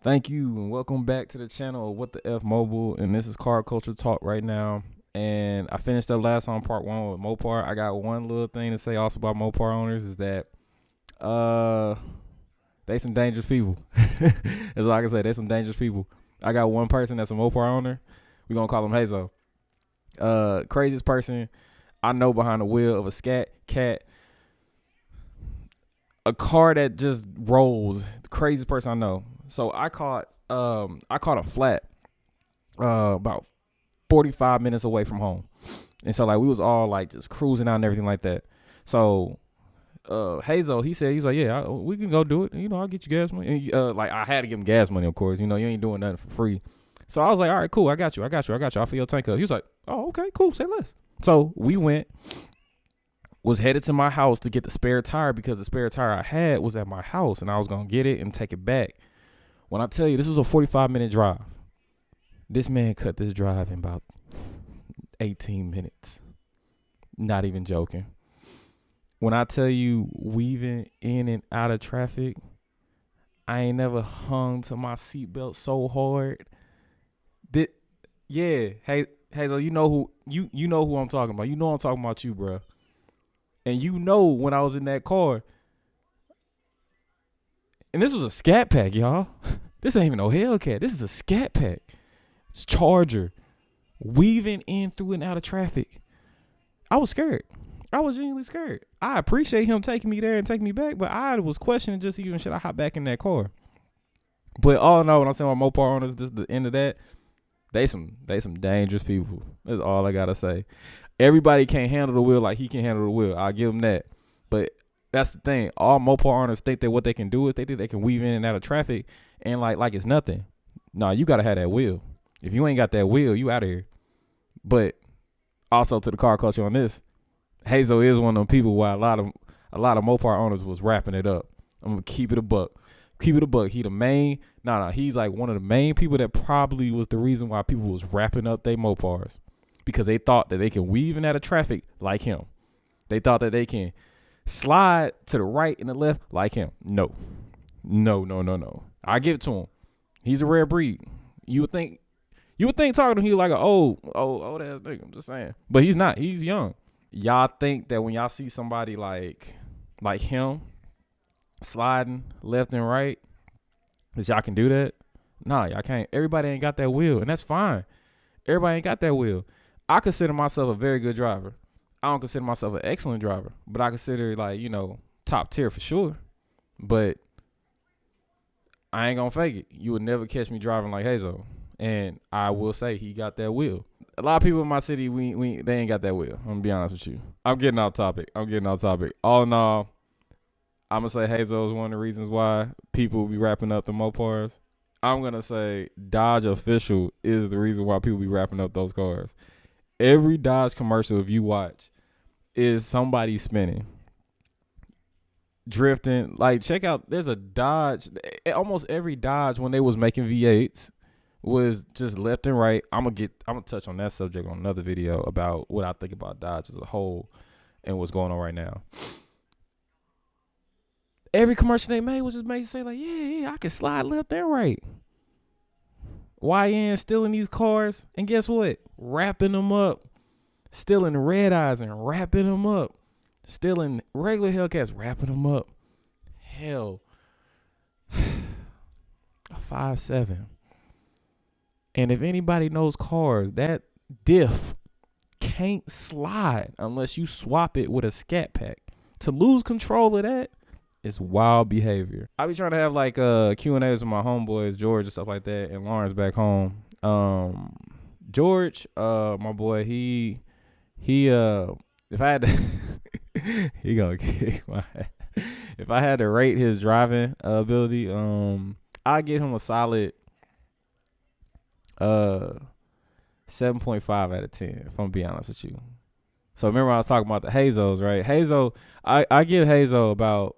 Thank you and welcome back to the channel of What the F Mobile. And this is Car Culture Talk right now. And I finished up last on part one with Mopar. I got one little thing to say also about Mopar owners is that uh they some dangerous people. As like I said, they some dangerous people. I got one person that's a Mopar owner. We're gonna call him Hazo. Craziest person I know behind the wheel of a scat cat. A car that just rolls. The craziest person I know. So I caught a flat about 45 minutes away from home. And so like we was all like just cruising out and everything like that. So Hazel, he's like, yeah, we can go do it. You know, I'll get you gas money. And, like I had to give him gas money, of course. You know, you ain't doing nothing for free. So I was like, all right, cool, I got you. I'll fill your tank up. He was like, oh, okay, cool, say less. So we went, was headed to my house to get the spare tire because the spare tire I had was at my house and I was gonna get it and take it back. When I tell you this was a 45-minute drive, this man cut this drive in about 18 minutes. Not even joking. When I tell you weaving in and out of traffic, I ain't never hung to my seatbelt so hard. Yeah, hey Hazel, you know who I'm talking about. You know I'm talking about you, bro. And you know when I was in that car, and this was a Scat Pack, y'all. This ain't even no Hellcat. This is a Scat Pack. It's Charger weaving in through and out of traffic. I was scared. I was genuinely scared. I appreciate him taking me there and taking me back, but I was questioning just even should I hop back in that car. But all in all, when I'm saying about Mopar owners, this is the end of that. They some dangerous people. That's all I gotta say. Everybody can't handle the wheel like he can handle the wheel. I'll give him that. But that's the thing. All Mopar owners think that what they can do is they think they can weave in and out of traffic and like it's nothing. Nah, you gotta have that wheel. If you ain't got that wheel, you out of here. But also to the car culture on this, Hazel is one of them people why a lot of Mopar owners was wrapping it up. I'm gonna keep it a buck. Keep it a buck. He the main. He's like one of the main people that probably was the reason why people was wrapping up their Mopars because they thought that they can weave in out of traffic like him. They thought that they can slide to the right and the left like him. No. I give it to him. He's a rare breed. You would think talking to him he like an old ass nigga. I'm just saying. But he's not. He's young. Y'all think that when y'all see somebody like him sliding left and right, that y'all can do that? Nah, y'all can't. Everybody ain't got that wheel, and that's fine. Everybody ain't got that wheel. I consider myself a very good driver. I don't consider myself an excellent driver, but I consider top tier for sure. But I ain't gonna fake it. You would never catch me driving like Hazel. And I will say he got that wheel. A lot of people in my city, they ain't got that wheel. I'm gonna be honest with you. I'm getting off topic. All in all, I'm gonna say Hazel is one of the reasons why people be wrapping up the Mopars. I'm gonna say Dodge Official is the reason why people be wrapping up those cars. Every Dodge commercial, if you watch, is somebody spinning, drifting. Like check out, there's a Dodge. Almost every Dodge when they was making V8s was just left and right. I'm gonna touch on that subject on another video about what I think about Dodge as a whole and what's going on right now. Every commercial they made was just made to say like, yeah, I can slide left and right. YN stealing these cars, and guess what? Wrapping them up, stealing red eyes and wrapping them up, stealing regular Hellcats, wrapping them up. Hell, a 5.7. And if anybody knows cars, that diff can't slide unless you swap it with a Scat Pack. To lose control of that is wild behavior. I be trying to have like Q&As with my homeboys, George and stuff like that, and Lawrence back home. George, my boy, he if I had to he gonna kick my ass. If I had to rate his driving ability, I'd give him a solid 7.5 out of 10, if I'm being honest with you. So remember I was talking about the Hazels, right? Hazel, I give Hazel about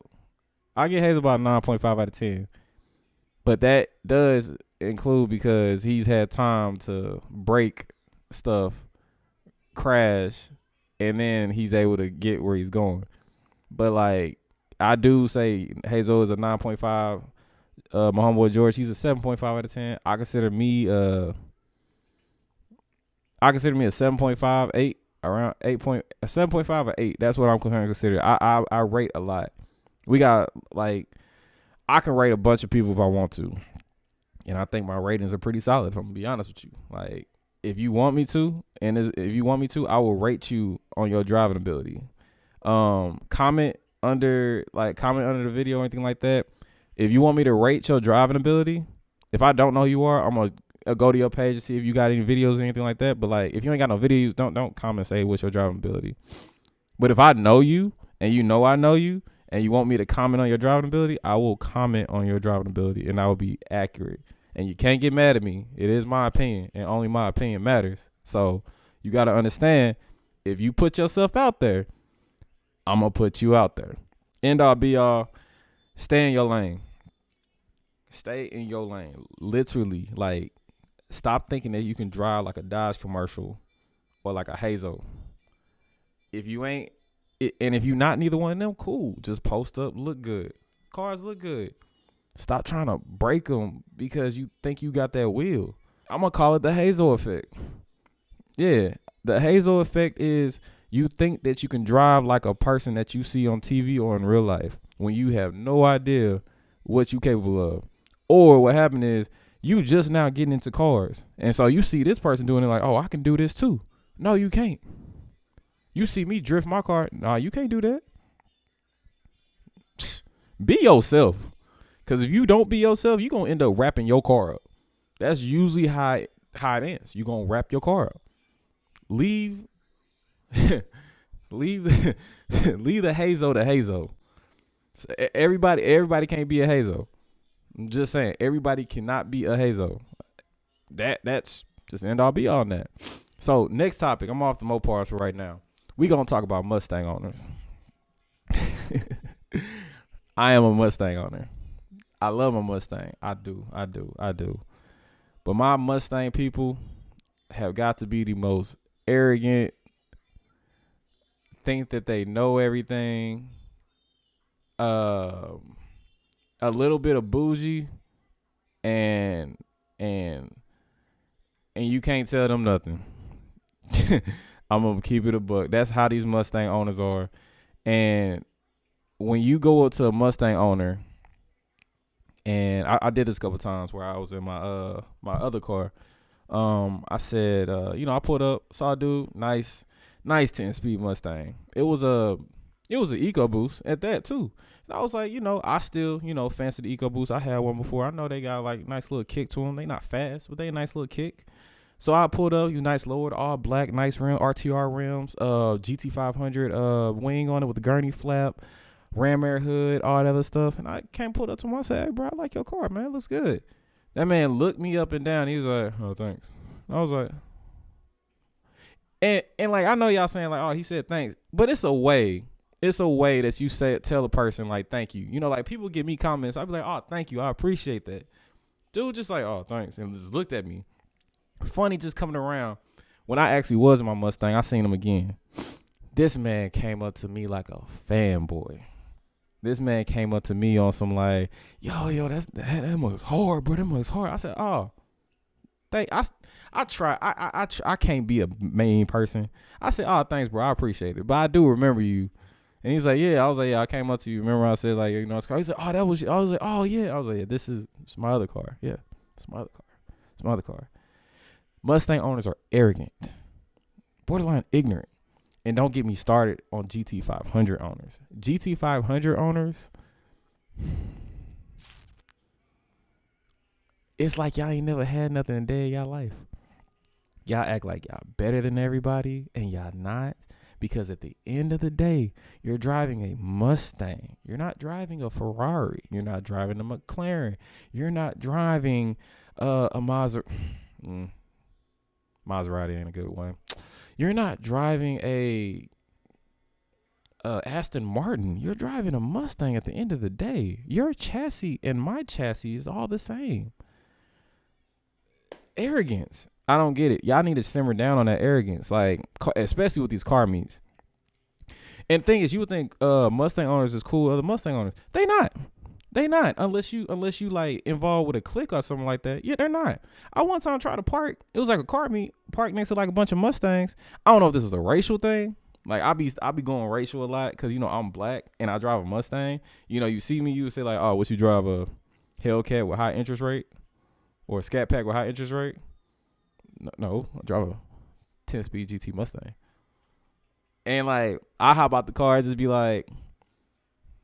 9.5 out of 10. But that does include because he's had time to break stuff, crash, and then he's able to get where he's going. But like I do say Hazel is a 9.5 My homeboy George, he's a 7.5 out of 10. I consider me a 7.5, 8, around 7.5 or 8. That's what I'm considered. I rate a lot. We got like, I can rate a bunch of people if I want to. And I think my ratings are pretty solid, if I'm gonna be honest with you. Like, if you want me to, I will rate you on your driving ability. Comment under the video or anything like that. If you want me to rate your driving ability, if I don't know who you are, I'm gonna go to your page and see if you got any videos or anything like that. But like, if you ain't got no videos, don't comment and say what's your driving ability. But if I know you and you know I know you and you want me to comment on your driving ability, I will comment on your driving ability and I will be accurate. And you can't get mad at me. It is my opinion and only my opinion matters. So you got to understand, if you put yourself out there, I'm going to put you out there. End all be all, stay in your lane. Stay in your lane. Literally, like, stop thinking that you can drive like a Dodge commercial or like a Hazel. If you ain't, and if you're not neither one of them, cool. Just post up, look good. Cars look good. Stop trying to break them because you think you got that wheel. I'm going to call it the Hazel effect. Yeah, the Hazel effect is you think that you can drive like a person that you see on TV or in real life when you have no idea what you're capable of. Or what happened is you just now getting into cars. And so you see this person doing it like, oh, I can do this too. No, you can't. You see me drift my car. Nah, you can't do that. Psst, be yourself. Because if you don't be yourself, you're going to end up wrapping your car up. That's usually how it ends. You're going to wrap your car up. Leave leave the Hazel to Hazel. So everybody can't be a Hazel. I'm just saying, everybody cannot be a Hazel. That's just end all be all on that. So next topic, I'm off the Mopars for right now. We going to talk about Mustang owners. I am a Mustang owner. I love my Mustang. I do. But my Mustang people have got to be the most arrogant, think that they know everything, a little bit of bougie, and you can't tell them nothing. I'm gonna keep it a buck. That's how these Mustang owners are. And when you go up to a Mustang owner, and I did this a couple times where I was in my my other car. I said, I pulled up, saw a dude, nice 10-speed Mustang. It was an EcoBoost at that too. And I was like, I still, fancy the EcoBoost. I had one before. I know they got like nice little kick to them. They not fast, but they a nice little kick. So I pulled up, he was nice lowered, all black, nice rim, RTR rims, GT500 wing on it with the gurney flap, ram air hood, all that other stuff. And I came pulled up to him. I said, hey, bro, I like your car, man. It looks good. That man looked me up and down. He was like, oh, thanks. I was like, and like, I know y'all saying like, oh, he said thanks. But it's a way that you tell a person like, thank you. Like people give me comments. I'd be like, oh, thank you. I appreciate that. Dude just like, oh, thanks. And just looked at me. Funny just coming around. When I actually was in my Mustang, I seen him again. This man came up to me like a fanboy. This man came up to me on some like, yo, that was hard, bro. That was hard. I said, oh, I try. I can't be a mean person. I said, oh, thanks, bro. I appreciate it. But I do remember you. And he's like, yeah. I was like, yeah, I came up to you. Remember I said like, it's car. He said, oh, that was. I was like, oh yeah. I was like, yeah, it's my other car. Yeah, it's my other car. Mustang owners are arrogant, borderline ignorant. And don't get me started on GT500 owners. GT500 owners, it's like y'all ain't never had nothing a day in y'all life. Y'all act like y'all better than everybody, and y'all not. Because at the end of the day, you're driving a Mustang. You're not driving a Ferrari. You're not driving a McLaren. You're not driving a Maserati. Maserati ain't a good one. You're not driving a Aston Martin. You're driving a Mustang at the end of the day. Your chassis and my chassis is all the same. Arrogance. I don't get it. Y'all need to simmer down on that arrogance, like especially with these car meets. And the thing is, you would think Mustang owners is cool, other Mustang owners. They not. They not unless you like involved with a clique or something like that. Yeah, they're not. I one time tried to park. It was like a car meet parked next to like a bunch of Mustangs. I don't know if this was a racial thing. Like I be going racial a lot because I'm black and I drive a Mustang. You see me, you would say like, oh, what you drive a Hellcat with high interest rate or a Scat Pack with high interest rate? No, I drive a 10-speed GT Mustang. And like I hop out the car and just be like,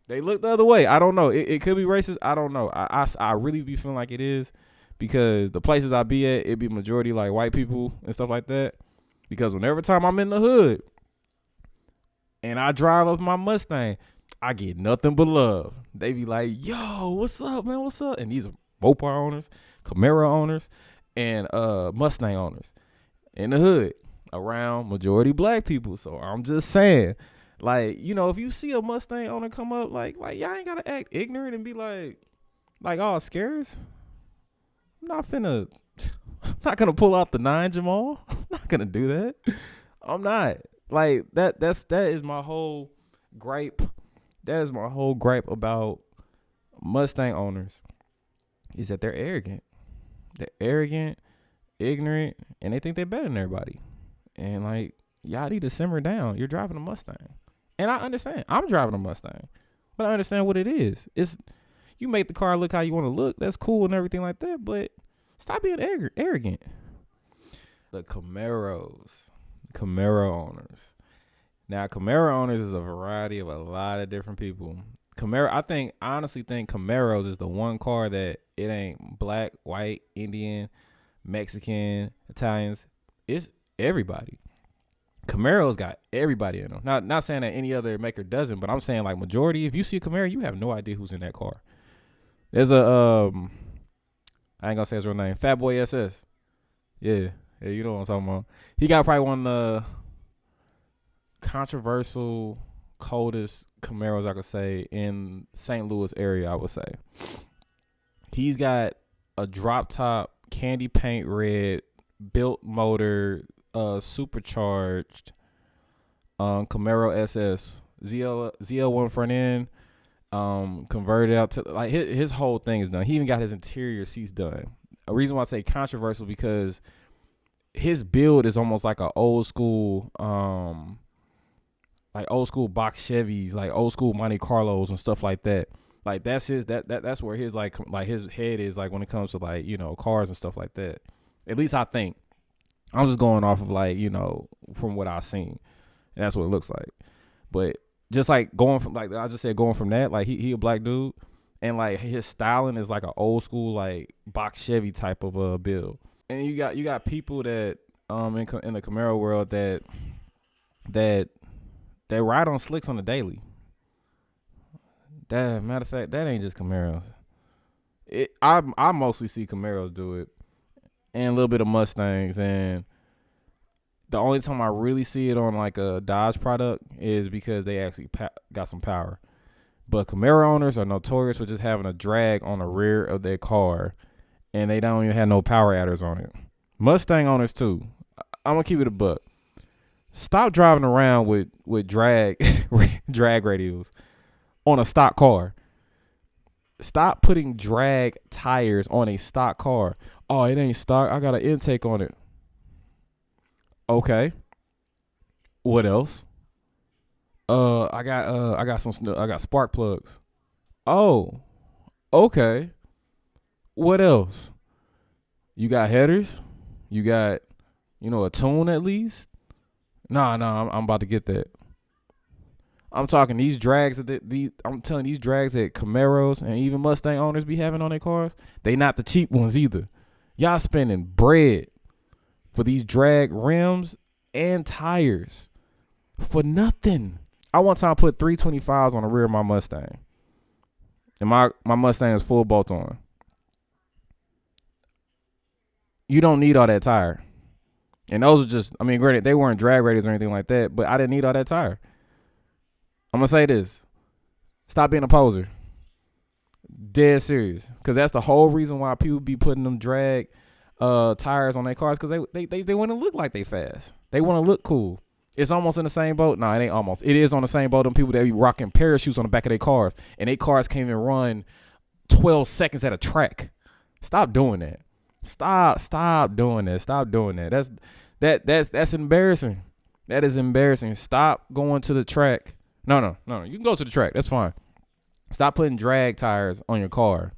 they look the other way. I don't know. It could be racist. I don't know. I really be feeling like it is because the places I be at, it be majority like white people and stuff like that. Because whenever time I'm in the hood and I drive up my Mustang, I get nothing but love. They be like, yo, what's up, man? What's up? And these are Mopar owners, Camaro owners, and Mustang owners in the hood around majority black people. So I'm just saying. Like, if you see a Mustang owner come up, like y'all ain't gotta act ignorant and be like all scares. I'm not gonna pull out the 9 Jamal. I'm not gonna do that. I'm not. Like that is my whole gripe. That is my whole gripe about Mustang owners is that they're arrogant. They're arrogant, ignorant, and they think they're better than everybody. And like, y'all need to simmer down. You're driving a Mustang. And I understand. I'm driving a Mustang. But I understand what it is. It's you make the car look how you want to look. That's cool and everything like that. But stop being arrogant. The Camaro owners. Now, Camaro owners is a variety of a lot of different people. I honestly think Camaros is the one car that it ain't black, white, Indian, Mexican, Italians. It's everybody. Camaro's got everybody in them. Not saying that any other maker doesn't, but I'm saying like majority. If you see a Camaro, you have no idea who's in that car. There's a I ain't gonna say his real name, Fatboy SS. Yeah, you know what I'm talking about. He got probably one of the controversial, coldest Camaros I could say in St. Louis area. I would say he's got a drop top, candy paint red, built motor. Supercharged Camaro SS ZL1 front end, converted out to like his whole thing is done. He even got his interior seats done. A reason why I say controversial because his build is almost like an old school box Chevys, like old school Monte Carlos and stuff like that. Like that's that's where his like his head is like when it comes to like cars and stuff like that. At least I think. I'm just going off of like, from what I've seen. And that's what it looks like. But just like going from like I just said going from that, like he a black dude and like his styling is like an old school like box Chevy type of a build. And you got people that in the Camaro world that ride on slicks on the daily. That matter of fact, that ain't just Camaros. I mostly see Camaros do it. And a little bit of Mustangs, and the only time I really see it on like a Dodge product is because they actually got some power. But Camaro owners are notorious for just having a drag on the rear of their car, and they don't even have no power adders on it. Mustang owners too. I'm gonna keep it a buck. Stop driving around with drag radials on a stock car. Stop putting drag tires on a stock car. Oh, it ain't stock. I got an intake on it. Okay. What else? I got spark plugs. Oh. Okay. What else? You got headers? You got, a tune at least? Nah, I'm about to get that. I'm talking these drags I'm telling these drags that Camaros and even Mustang owners be having on their cars, they not the cheap ones either. Y'all spending bread for these drag rims and tires for nothing. I one time put 325s on the rear of my Mustang. And my Mustang is full bolt on. You don't need all that tire. And those are just, granted, they weren't drag radius or anything like that, but I didn't need all that tire. I'm going to say this. Stop being a poser. Dead serious. Because that's the whole reason why people be putting them drag tires on their cars, because they want to look like they fast. They want to look cool. It's almost in the same boat. No, it ain't almost. It is on the same boat. Them people that be rocking parachutes on the back of their cars, and their cars can't even run 12 seconds at a track. Stop doing that. Stop doing that. Stop doing that. That's embarrassing. That is embarrassing. Stop going to the track. No. You can go to the track. That's fine. Stop putting drag tires on your car.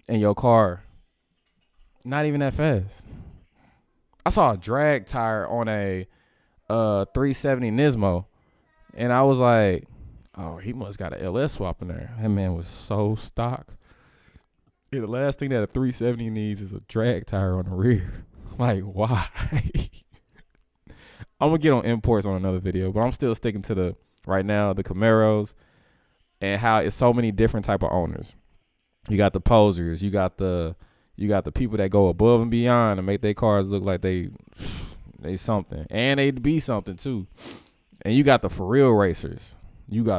And your car not even that fast. I saw a drag tire on a 370 Nismo, and I was like, oh, he must got an LS swap in there. That man was so stock. Yeah, the last thing that a 370 needs is a drag tire on the rear. Like, why? I'm going to get on imports on another video, but I'm still sticking to the Camaros and how it's so many different type of owners. You got the posers. You got the people that go above and beyond and make their cars look like they something. And they be something, too. And you got the for real racers. The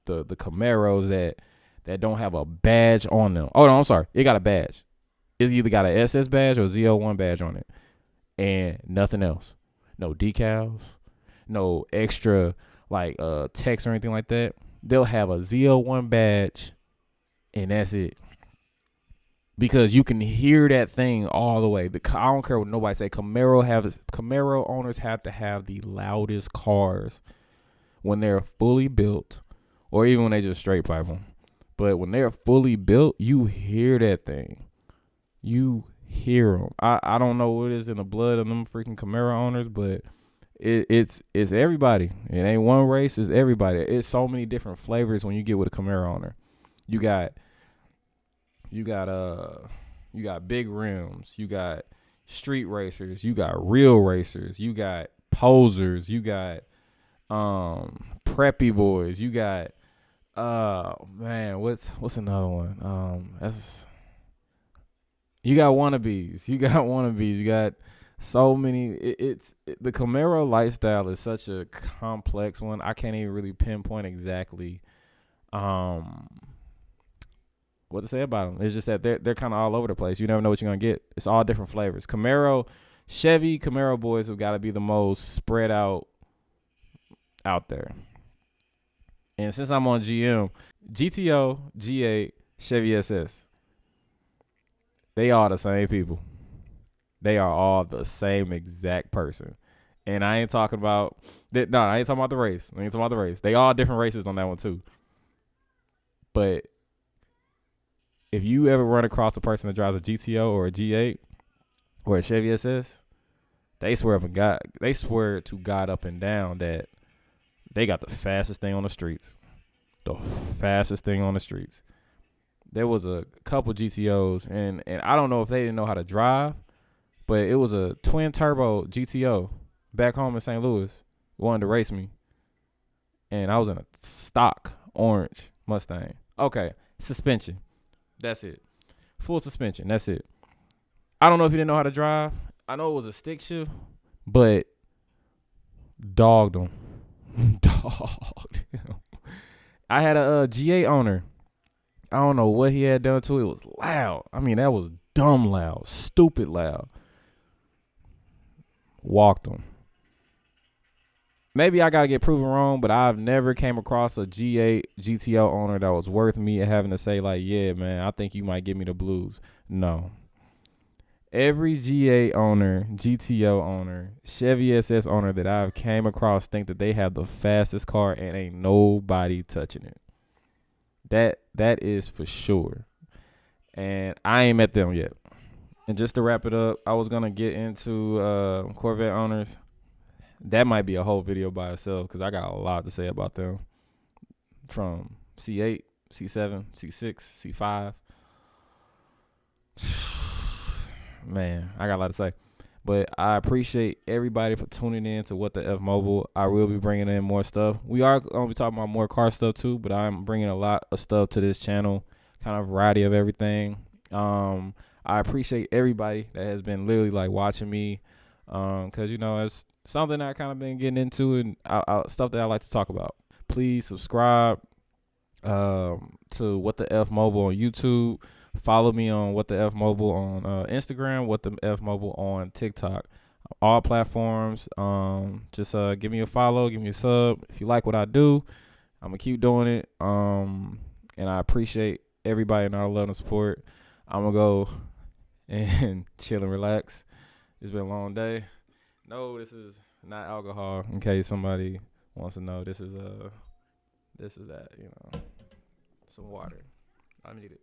Camaros that don't have a badge on them. Oh, no, I'm sorry. It got a badge. It's either got an SS badge or a Z01 badge on it. And nothing else. No decals. No extra, like, text or anything like that. They'll have a Z01 badge, and that's it. Because you can hear that thing all the way. I don't care what nobody say. Camaro owners have to have the loudest cars when they're fully built, or even when they just straight pipe them. But when they're fully built, you hear that thing. You hear them. I don't know what is in the blood of them freaking Camaro owners, but it's everybody. It ain't one race. It's everybody. It's so many different flavors when you get with a Camaro owner. You got big rims. You got street racers. You got real racers. You got posers. You got preppy boys. You got what's another one? You got wannabes. You got so many. The Camaro lifestyle is such a complex one. I can't even really pinpoint exactly what to say about them. It's just that they're kind of all over the place. You never know what you're gonna get. It's all different flavors. Chevy Camaro boys have got to be the most spread out there. And since I'm on GM, GTO, G8, Chevy SS, they are the same people. They are all the same exact person. And I ain't talking about that. No, I ain't talking about the race. They all different races on that one too. But if you ever run across a person that drives a GTO or a G8 or a Chevy SS, they swear to God up and down that they got the fastest thing on the streets. There was a couple GTOs, and I don't know if they didn't know how to drive, but it was a twin turbo GTO back home in St. Louis, wanted to race me. And I was in a stock orange Mustang. Okay, suspension. That's it. Full suspension. That's it. I don't know if he didn't know how to drive. I know it was a stick shift, but dogged him. I had a G8 owner. I don't know what he had done to it. It was loud. I mean, that was dumb loud. Stupid loud. Walked him. Maybe I got to get proven wrong, but I've never came across a G8 GTO owner that was worth me having to say, like, yeah, man, I think you might give me the blues. No. Every G8 owner, GTO owner, Chevy SS owner that I've came across think that they have the fastest car and ain't nobody touching it. That is for sure. And I ain't met them yet. And just to wrap it up, I was going to get into Corvette owners. That might be a whole video by itself because I got a lot to say about them. From C8, C7, C6, C5. Man, I got a lot to say. But I appreciate everybody for tuning in to What the F Mobile. I will be bringing in more stuff. We are going to be talking about more car stuff too, but I'm bringing a lot of stuff to this channel, kind of variety of everything. I appreciate everybody that has been literally like watching me because, you know, it's something I kind of been getting into and stuff that I like to talk about. Please subscribe to What the F Mobile on YouTube. Follow me on What the F Mobile on Instagram, What the F Mobile on TikTok. All platforms. Just give me a follow, give me a sub. If you like what I do, I'm going to keep doing it. And I appreciate everybody in our love and support. I'm gonna go and chill and relax. It's been a long day. No, this is not alcohol. In case somebody wants to know, this is that. Some water. I need it.